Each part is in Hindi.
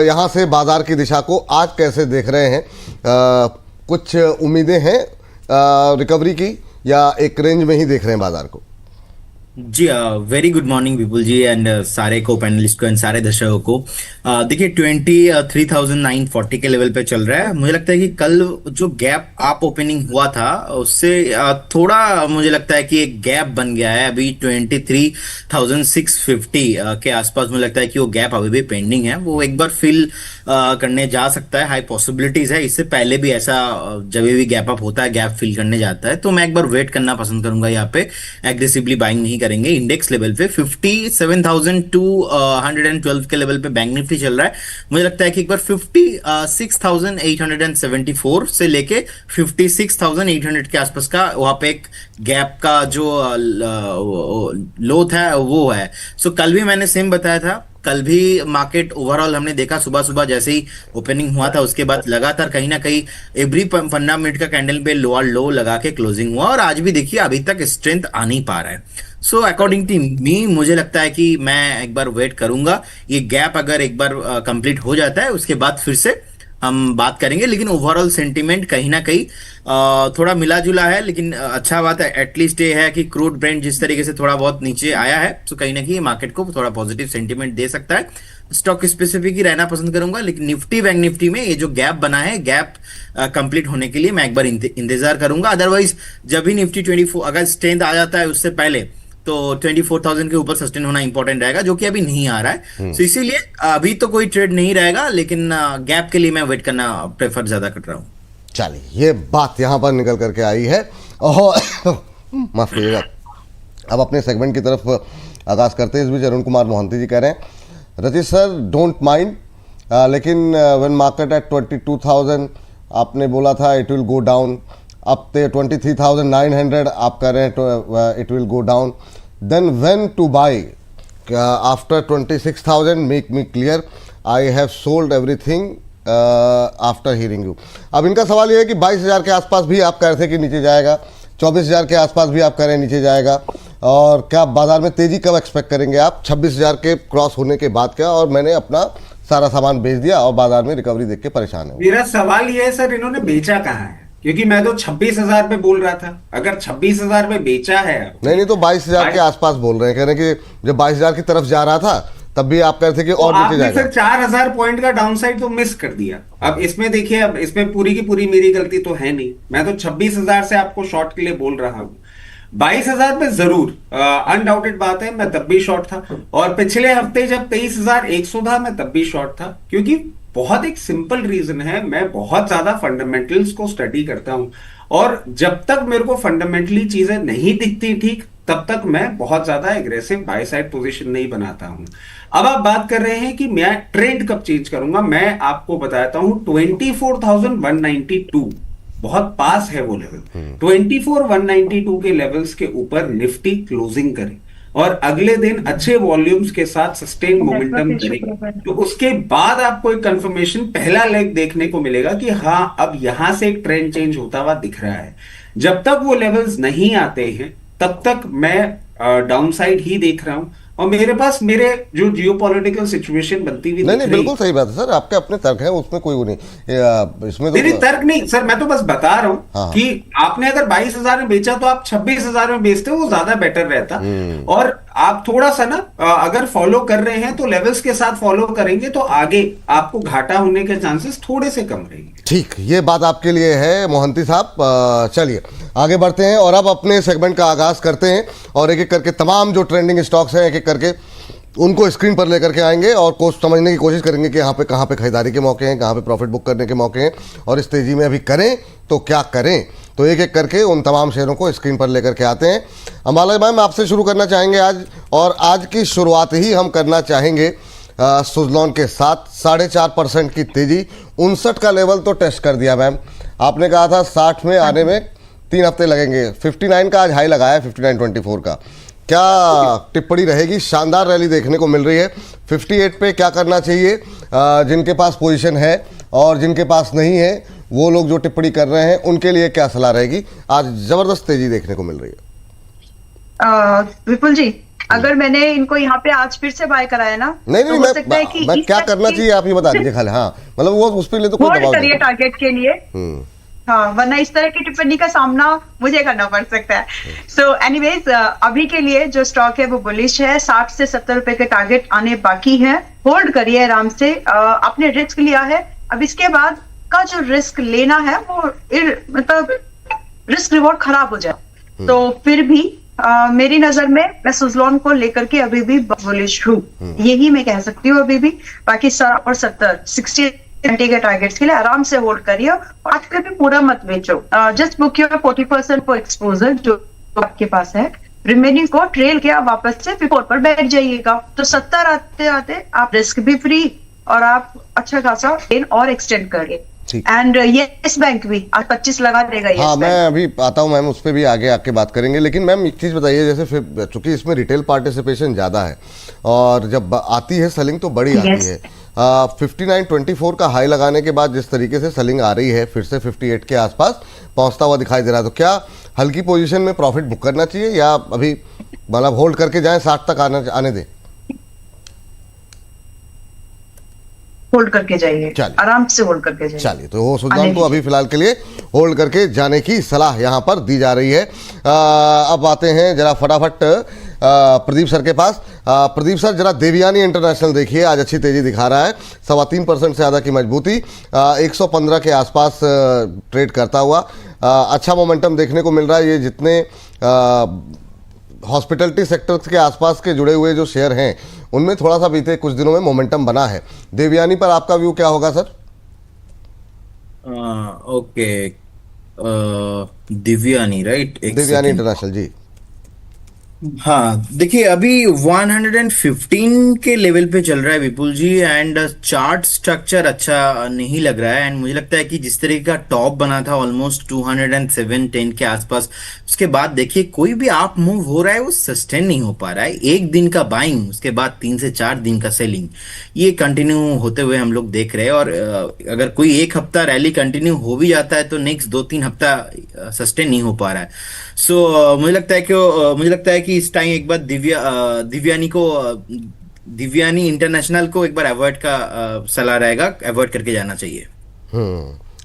यहाँ से बाजार की दिशा को आज कैसे देख रहे हैं? कुछ उम्मीदें हैं रिकवरी की या एक रेंज में ही देख रहे हैं बाजार को? जी very good morning Vipul ji and सारे को पैनलिस्ट को एंड सारे दर्शकों को। देखिए 23,940 के लेवल पे चल रहा है। मुझे लगता है कि कल जो गैप अप ओपनिंग हुआ था उससे थोड़ा मुझे लगता है कि एक गैप बन गया है। अभी 23,650 के आसपास मुझे लगता है कि वो गैप अभी भी पेंडिंग है, वो एक बार फिल करने जा सकता है। हाई पॉसिबिलिटीज है। इससे पहले भी ऐसा जब भी गैप अप होता है गैप फिल करने जाता है, तो मैं एक बार वेट करना पसंद करूंगा। यहाँ पे एग्रेसिवली बाइंग नहीं करेंगे। इंडेक्स लेवल पे 57,212 के लेवल पे बैंक निफ्टी चल रहा है। मुझे लगता है कि एक बार 56,874 से लेके 56,800 के आसपास का वहां पे एक गैप का जो लो था वो है। सो कल भी मैंने सेम बताया था। कल भी मार्केट ओवरऑल हमने देखा सुबह सुबह जैसे ही ओपनिंग हुआ था उसके बाद लगातार कहीं ना कहीं एवरी 15 मिनट का कैंडल पे लोअर लो लगा के क्लोजिंग हुआ, और आज भी देखिए अभी तक स्ट्रेंथ आ नहीं पा रहा है। सो अकॉर्डिंग टू मी मुझे लगता है कि मैं एक बार वेट करूंगा। ये गैप अगर एक बार कंप्लीट हो जाता है उसके बाद फिर से हम बात करेंगे। लेकिन ओवरऑल सेंटीमेंट कहीं ना कहीं थोड़ा मिला जुला है। लेकिन अच्छा बात है एटलीस्ट ये है कि क्रूड ब्रेंट जिस तरीके से थोड़ा बहुत नीचे आया है, तो कहीं ना कहीं मार्केट को थोड़ा पॉजिटिव सेंटीमेंट दे सकता है। स्टॉक स्पेसिफिक ही रहना पसंद करूंगा। लेकिन निफ्टी बैंक निफ्टी में ये जो गैप बना है, गैप कंप्लीट होने के लिए मैं एक बार इंतजार करूंगा। अदरवाइज जब भी निफ्टी 24 अगर स्ट्रेंथ आ जाता है उससे पहले, तो 24,000 के ऊपर सस्टेन होना इंपॉर्टेंट रहेगा, जो कि अभी नहीं आ रहा है। तो इसीलिए अभी तो कोई ट्रेड नहीं रहेगा, लेकिन गैप के लिए मैं वेट करना प्रेफर ज्यादा कर रहा हूं। चलिए, ये बात यहाँ पर निकल करके आई है। और माफ कीजिएगा, अब अपने सेगमेंट की तरफ आगाज करते हैं। इस बीच अरुण कुमार मोहंती जी कह रहे हैं, रचित सर डोंट माइंड, लेकिन व्हेन मार्केट एट 22,000 आपने बोला था इट विल गो डाउन, अब 23,900 आप कह रहे हैं it will go down, then when to buy after 26,000? Make me clear, I have sold everything after hearing you. अब इनका सवाल ये है कि 22,000 के आसपास भी आप कह रहे थे कि नीचे जाएगा, 24,000 के आसपास भी आप कह रहे हैं नीचे जाएगा, और क्या बाजार में तेजी कब एक्सपेक्ट करेंगे आप? 26,000 के क्रॉस होने के बाद क्या? और मैंने अपना सारा सामान बेच दिया और बाजार में रिकवरी देख के परेशान है। मेरा सवाल ये है सर, इन्होंने बेचा कहाँ है? क्योंकि मैं तो 26,000 पे बोल रहा था। अगर 26,000 पे बेचा है, नहीं तो 22,000 के आसपास बोल रहे हैं, कह रहे हैं कि जब 22,000 की तरफ जा रहा था तब भी आप कह रहे थे कि और नीचे जाएगा। सर 4,000 पॉइंट का डाउनसाइड तो मिस कर दिया। अब इसमें देखिए, अब इसमें पूरी की पूरी मेरी गलती तो है नहीं। मैं तो 26,000 से आपको शॉर्ट के लिए बोल रहा हूं। 22,000 पे जरूर अनडाउटेड बात है, मैं तब भी शॉर्ट था। और पिछले हफ्ते जब 23,100 था मैं तब भी शॉर्ट था। क्योंकि बहुत एक सिंपल रीजन है, मैं बहुत ज्यादा फंडामेंटल्स को स्टडी करता हूं, और जब तक मेरे को फंडामेंटली चीजें नहीं दिखती ठीक, तब तक मैं बहुत ज्यादा एग्रेसिव बाय साइड पोजीशन नहीं बनाता हूं। अब आप बात कर रहे हैं कि मैं ट्रेंड कब चेंज करूंगा, मैं आपको बताता हूं 24,192 बहुत पास है वो लेवल। 24,192 के लेवल्स के ऊपर निफ्टी क्लोजिंग करे और अगले दिन अच्छे वॉल्यूम्स के साथ सस्टेन मोमेंटम करेगा, तो उसके बाद आपको एक कंफर्मेशन पहला लेग देखने को मिलेगा कि हाँ अब यहां से एक ट्रेंड चेंज होता हुआ दिख रहा है। जब तक वो लेवल्स नहीं आते हैं तब तक मैं डाउनसाइड ही देख रहा हूं। और मेरे पास मेरे जो जियोपॉलिटिकल सिचुएशन बनती हुई नहीं बिल्कुल सही बात है सर, आपके अपने तर्क है, उसमें कोई वो नहीं, इसमें मेरी तर्क नहीं सर, मैं तो बस बता रहा हूं कि आपने अगर 22,000 में बेचा तो आप 26,000 में बेचते हो, वो ज्यादा बेटर रहता। और आप थोड़ा सा ना अगर फॉलो कर रहे हैं तो लेवल्स के साथ फॉलो करेंगे तो आगे आपको घाटा होने के चांसेस थोड़े से कम रहेंगे। ठीक, ये बात आपके लिए है मोहंती साहब। चलिए आगे बढ़ते हैं और अब अपने सेगमेंट का आगाज करते हैं, और एक एक करके तमाम जो ट्रेंडिंग स्टॉक्स हैं एक एक करके उनको स्क्रीन पर लेकर के आएंगे और समझने की कोशिश करेंगे कि यहाँ पे कहाँ पे खरीदारी के मौके हैं, कहाँ पे प्रॉफिट बुक करने के मौके हैं, और इस तेजी में अभी करें तो क्या करें। तो एक एक करके उन तमाम शेयरों को स्क्रीन पर लेकर के आते हैं। अंबाला मैम आपसे शुरू करना चाहेंगे आज, और आज की शुरुआत ही हम करना चाहेंगे सुज़लॉन के साथ। 4.5% की तेजी, 59 का लेवल तो टेस्ट कर दिया मैम, आपने कहा था 60 में आने में 3 हफ्ते लगेंगे। 59 का आज हाई लगाया, 59.24 का। क्या टिप्पणी रहेगी? शानदार रैली देखने को मिल रही है। 58 पे क्या करना चाहिए जिनके पास पोजीशन है, और जिनके पास नहीं है वो लोग जो टिप्पणी कर रहे हैं उनके लिए क्या सलाह रहेगी? आज जबरदस्त तेजी देखने को मिल रही है। विपुल जी, अगर मैंने इनको यहाँ पे आज फिर से बाय कराया ना, नहीं तो नहीं, हो सकता है कि मैं इस क्या तक करना की चाहिए आप ये बता दीजिए खाली। हाँ मतलब वो उस पर ले तो कोई होल्ड दबाव करिए नहीं। टारगेट के लिए। हम्म। हाँ, वरना इस तरह की टिप्पणी का सामना मुझे करना पड़ सकता है। सो एनीवेज, अभी के लिए जो स्टॉक है वो बुलिश है। 60 से 70 रुपए के टारगेट आने बाकी है। होल्ड करिए आराम से। आपने रिस्क लिया है, अब इसके बाद का जो रिस्क लेना है वो मतलब रिस्क रिवॉर्ड खराब हो जाए तो फिर भी मेरी नजर में मैं सुजलॉन को लेकर के अभी भी बुलिश हूँ, यही मैं कह सकती हूँ अभी भी। बाकी 60 के टारगेट्स के लिए आराम से होल्ड करिए और आज के भी पूरा मत बेचो। Just book your 40% for exposure जो आपके पास है। रिमेनिंग को ट्रेल के आप वापस से 54 पर बैठ जाइएगा, तो 70 आते आते आप रिस्क भी फ्री और आप अच्छा खासा गेन और एक्सटेंड करिए। एंड यस बैंक भी आज 25 लगा देगा। हाँ मैं अभी आता हूँ मैम, उस पर भी आगे आके बात करेंगे। लेकिन मैम एक चीज़ बताइए, जैसे फिर चूंकि इसमें रिटेल पार्टिसिपेशन ज़्यादा है और जब आती है सेलिंग तो बड़ी आती है। 59.24 का हाई लगाने के बाद जिस तरीके से सेलिंग आ रही है फिर से 58 के आसपास पहुंचता हुआ दिखाई दे रहा है, तो क्या हल्की पोजीशन में प्रॉफिट बुक करना चाहिए या अभी मतलब होल्ड करके जाएं, 60 तक आने दें? होल्ड करके जाइए, आराम से होल्ड करके जाइए। चलिए, तो सुजलॉन को अभी फिलहाल के लिए होल्ड करके जाने की सलाह यहाँ पर दी जा रही है। अब आते हैं जरा फटाफट प्रदीप सर के पास। प्रदीप सर, जरा देवयानी इंटरनेशनल देखिए, आज अच्छी तेजी दिखा रहा है, 3.25% से ज़्यादा की मजबूती, 115 के आसपास ट्रेड करता हुआ। अच्छा मोमेंटम देखने को मिल रहा है। ये जितने हॉस्पिटलिटी सेक्टर के आसपास के जुड़े हुए जो शेयर हैं उनमें थोड़ा सा बीते कुछ दिनों में मोमेंटम बना है। देवयानी पर आपका व्यू क्या होगा sir? Okay, Divyani right, Divyani international ji. हाँ देखिए, अभी 115 के लेवल पे चल रहा है विपुल जी, एंड चार्ट स्ट्रक्चर अच्छा नहीं लग रहा है। एंड मुझे लगता है कि जिस तरीके का टॉप बना था ऑलमोस्ट 207-10 के आसपास, उसके बाद देखिए कोई भी आप मूव हो रहा है वो सस्टेन नहीं हो पा रहा है। एक दिन का बाइंग, उसके बाद 3 से 4 दिन का सेलिंग, ये कंटिन्यू होते हुए हम लोग देख रहे हैं। और अगर कोई एक हफ्ता रैली कंटिन्यू हो भी जाता है तो नेक्स्ट 2-3 हफ्ता सस्टेन नहीं हो पा रहा है। सो मुझे लगता है कि इस टाइम एक बार दिव्यानी इंटरनेशनल को एक बार अवॉइड का सलाह रहेगा, अवॉइड करके जाना चाहिए।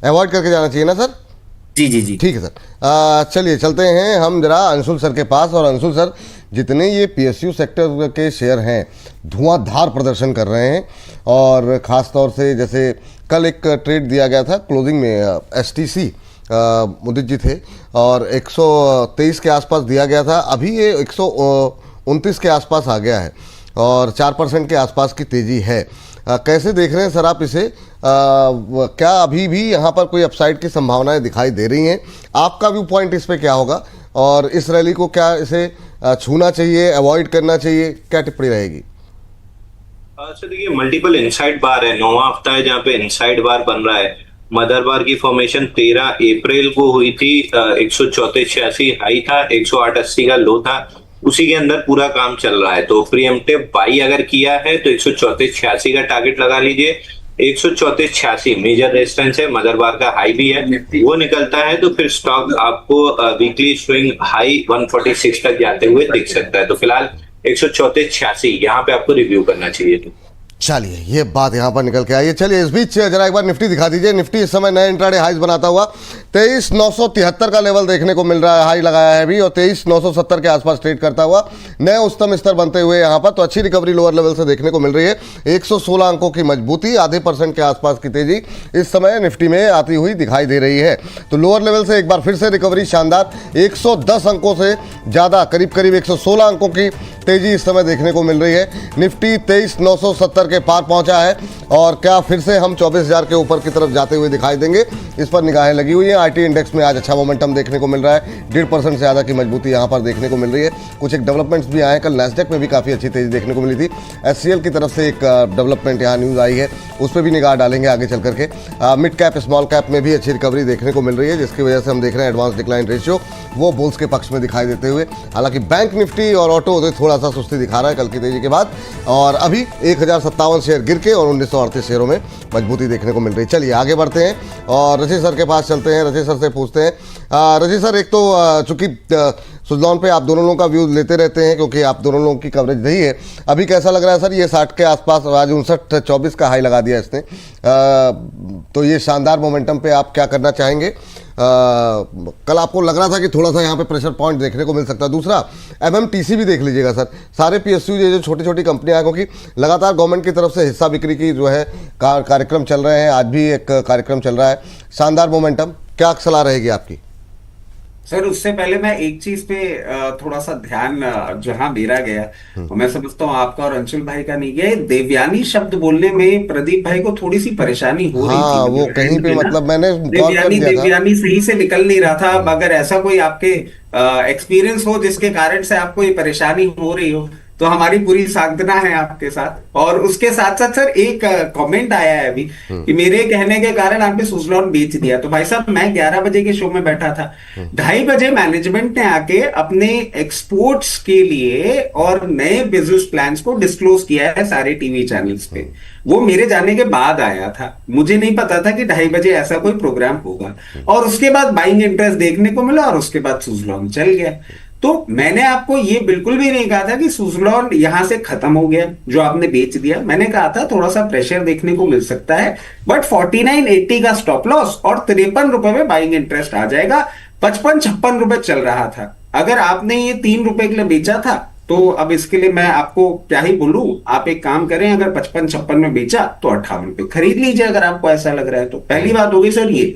अवॉइड करके जाना चाहिए ना सर? जी जी जी, ठीक है सर। चलिए चलते हैं हम जरा अंशुल सर के पास। और अंशुल सर, जितने ये PSU सेक्टर के शेयर हैं धुआंधार प्रदर्शन कर रहे हैं, और ख़ास तौर से जैसे कल एक ट्रेड दिया गया था क्लोजिंग में, STC मुदित जी थे और 123 के आसपास दिया गया था, अभी ये 129 के आसपास आ गया है और 4% के आसपास की तेज़ी है। कैसे देख रहे हैं सर आप इसे? क्या अभी भी यहाँ पर कोई अपसाइड की संभावनाएं दिखाई दे रही हैं? आपका व्यू पॉइंट इस पे क्या होगा और इस रैली को क्या इसे छूना चाहिए, अवॉइड करना चाहिए, क्या टिप्पणी रहेगी? सर देखिए, मल्टीपल इनसाइड बार है, 9वां हफ्ता है जहाँ पे इनसाइड बार बन रहा है। मदर बार की फॉर्मेशन 13 अप्रैल को हुई थी, 134.86 हाई था, 108.80 का लो था, उसी के अंदर पूरा काम चल रहा है। तो प्रीएम्प्टिव बाई अगर किया है तो 134.86 का टारगेट लगा लीजिए। 134.86 मेजर रेजिस्टेंस है, मदर बार का हाई भी है, वो निकलता है तो फिर स्टॉक आपको वीकली स्विंग हाई 146 तक जाते हुए दिख सकता है। तो फिलहाल 134.86 यहाँ पे आपको रिव्यू करना चाहिए। चलिए, ये बात यहाँ पर निकल के आई है। चलिए, इस बीच जरा एक बार निफ्टी दिखा दीजिए। निफ्टी इस समय नए इंट्राडे हाईज बनाता हुआ 23,973 का लेवल देखने को मिल रहा है, हाई लगाया है अभी, और 23,970 के आसपास ट्रेड करता हुआ नए उच्चतम स्तर बनते हुए यहाँ पर। तो अच्छी रिकवरी लोअर लेवल से देखने को मिल रही है। 116 अंकों की मजबूती, आधे % के आसपास की तेजी इस समय निफ्टी में आती हुई दिखाई दे रही है। तो लोअर लेवल से एक बार फिर से रिकवरी शानदार, 110 अंकों से ज़्यादा, करीब करीब 116 अंकों की तेजी इस समय देखने को मिल रही है। निफ्टी 23,970 के पार पहुंचा है और क्या फिर से हम 24,000 के ऊपर की तरफ जाते हुए दिखाई देंगे, इस पर निगाहें लगी हुई हैं। IT इंडेक्स में आज अच्छा मोमेंटम देखने को मिल रहा है, 1.5% से ज़्यादा की मजबूती यहाँ पर देखने को मिल रही है। कुछ एक डेवलपमेंट्स भी आए, कल नैस्डैक में भी काफ़ी अच्छी तेजी देखने को मिली थी। SCL की तरफ से एक डेवलपमेंट यहाँ न्यूज़ आई है, उस पर भी निगाह डालेंगे आगे चल करके। मिड कैप स्मॉल कैप में भी अच्छी रिकवरी देखने को मिल रही है, जिसकी वजह से हम देख रहे हैं एडवांस डिक्लाइन रेशियो वो बुल्स के पक्ष में दिखाई देते हुए। हालांकि बैंक निफ्टी और ऑटो थोड़ा सा सुस्ती दिखा रहा है कल की तेजी के बाद, और अभी 1057 शेयर गिर के और 1938 शेयरों में मजबूती देखने को मिल रही है। चलिए आगे बढ़ते हैं और रजत सर के पास चलते हैं। रजत सर से पूछते हैं, रजी सर, एक तो चूंकि सुजलॉन पे आप दोनों लोगों का व्यू लेते रहते हैं क्योंकि आप दोनों लोगों की कवरेज रही है, अभी कैसा लग रहा है सर? ये 60 के आसपास, आज 59.24 का हाई लगा दिया इसने, तो ये शानदार मोमेंटम पे आप क्या करना चाहेंगे? कल आपको लग रहा था कि थोड़ा सा यहाँ पे प्रेशर पॉइंट देखने को मिल सकता है। दूसरा, एमएमटीसी भी देख लीजिएगा सर, सारे पीएसयू ये जो छोटी छोटी कंपनियां हैं, क्योंकि लगातार गवर्नमेंट की तरफ से हिस्सा बिक्री की जो है कार्यक्रम चल रहे हैं, आज भी एक कार्यक्रम चल रहा है, शानदार मोमेंटम, क्या सलाह रहेगी आपकी? सर उससे पहले मैं एक चीज पे थोड़ा सा ध्यान जहां मेरा गया, और मैं समझता हूँ आपका और अंशुल भाई का नहीं गया, ये देवयानी शब्द बोलने में प्रदीप भाई को थोड़ी सी परेशानी हो रही हाँ, थी। वो कहीं पे मतलब मैंने देवयानी सही से निकल नहीं रहा था। अब अगर ऐसा कोई आपके एक्सपीरियंस हो जिसके कारण से आपको ये परेशानी हो रही हो, तो हमारी पूरी सांत्वना है आपके साथ। और उसके साथ साथ सर एक कमेंट आया है अभी कि मेरे कहने के कारण आपने सुजलॉन बेच दिया। तो भाई साहब, मैं 11 बजे के शो में बैठा था, 2:30 बजे मैनेजमेंट ने आके अपने एक्सपोर्ट्स के लिए और नए बिजनेस प्लान्स को डिस्क्लोज किया है सारे टीवी चैनल्स पे। वो मेरे जाने के बाद आया था, मुझे नहीं पता था कि 2:30 बजे ऐसा कोई प्रोग्राम होगा। और उसके बाद बाइंग इंटरेस्ट देखने को मिला और उसके बाद सुजलॉन चल गया। तो मैंने आपको ये बिल्कुल भी नहीं कहा था कि सुजलॉन यहां से खत्म हो गया जो आपने बेच दिया। मैंने कहा था थोड़ा सा प्रेशर देखने को मिल सकता है, बट 49.80 का स्टॉप लॉस और 53 रुपए में बाइंग इंटरेस्ट आ जाएगा। 55-56 रुपए चल रहा था। अगर आपने ये 3 रुपए के लिए बेचा था, तो अब इसके लिए मैं आपको क्या ही बोलूं। आप एक काम करें, अगर 55-56 में बेचा तो 58 रुपए खरीद लीजिए, अगर आपको ऐसा लग रहा है तो। पहली बात होगी सर ये।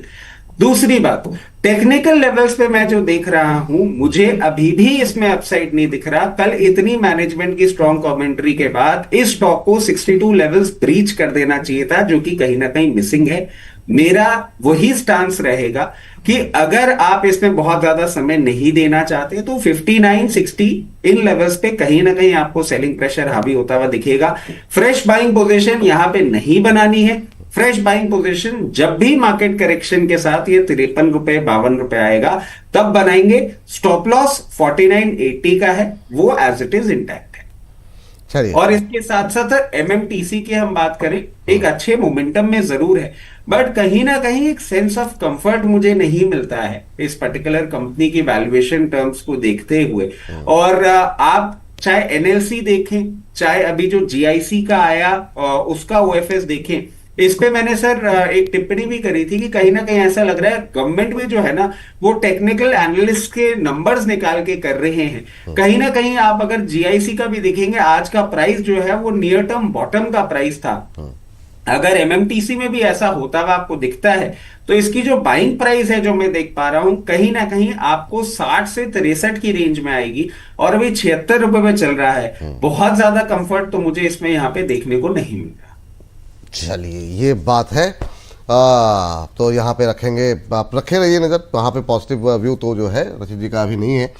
दूसरी बात, टेक्निकल लेवल्स पे मैं जो देख रहा हूं, मुझे अभी भी इसमें अपसाइड नहीं दिख रहा। कल इतनी मैनेजमेंट की स्ट्रॉन्ग कमेंट्री के बाद इस स्टॉक को 62 लेवल्स ब्रीच कर देना चाहिए था, जो कि कहीं ना कहीं मिसिंग है। मेरा वही स्टांस रहेगा कि अगर आप इसमें बहुत ज्यादा समय नहीं देना चाहते तो 59-60 इन लेवल्स पे कहीं ना कहीं आपको सेलिंग प्रेशर हावी होता हुआ दिखेगा। फ्रेश बाइंग पोजीशन यहां पे नहीं बनानी है। फ्रेश बाइंग पोजीशन जब भी मार्केट करेक्शन के साथ ये 53 रुपए 52 रुपए आएगा तब बनाएंगे। स्टॉप लॉस 49.80 का है, वो एज इट इज इंटैक्ट है। चलिए, और इसके साथ साथ एमएमटीसी की हम बात करें, एक अच्छे मोमेंटम में जरूर है, बट कहीं ना कहीं एक सेंस ऑफ कंफर्ट मुझे नहीं मिलता है इस पर्टिकुलर कंपनी की वैल्यूएशन टर्म्स को देखते हुए। और आप चाहे एनएलसी देखें, चाहे अभी जो जीआईसी का आया उसका ओएफएस देखें, इस पे मैंने सर एक टिप्पणी भी करी थी कि कहीं ना कहीं ऐसा लग रहा है गवर्नमेंट में जो है ना, वो टेक्निकल एनालिस्ट के नंबर्स निकाल के कर रहे हैं। कहीं ना कहीं आप अगर जीआईसी का भी देखेंगे, आज का प्राइस जो है वो नियर टर्म बॉटम का प्राइस था। अगर एमएमटीसी में भी ऐसा होता हुआ आपको दिखता है, तो इसकी जो बाइंग प्राइस है जो मैं देख पा रहा हूं, कहीं ना कहीं आपको 60 से 63 की रेंज में आएगी, और अभी 76 रुपए में चल रहा है। बहुत ज्यादा कंफर्ट तो मुझे इसमें यहाँ पे देखने को नहीं मिल रहा। चलिए, ये बात है। तो यहाँ पे रखेंगे, आप रखे रहिए नज़र, वहाँ पे पॉजिटिव व्यू तो जो है रचित जी का अभी नहीं है।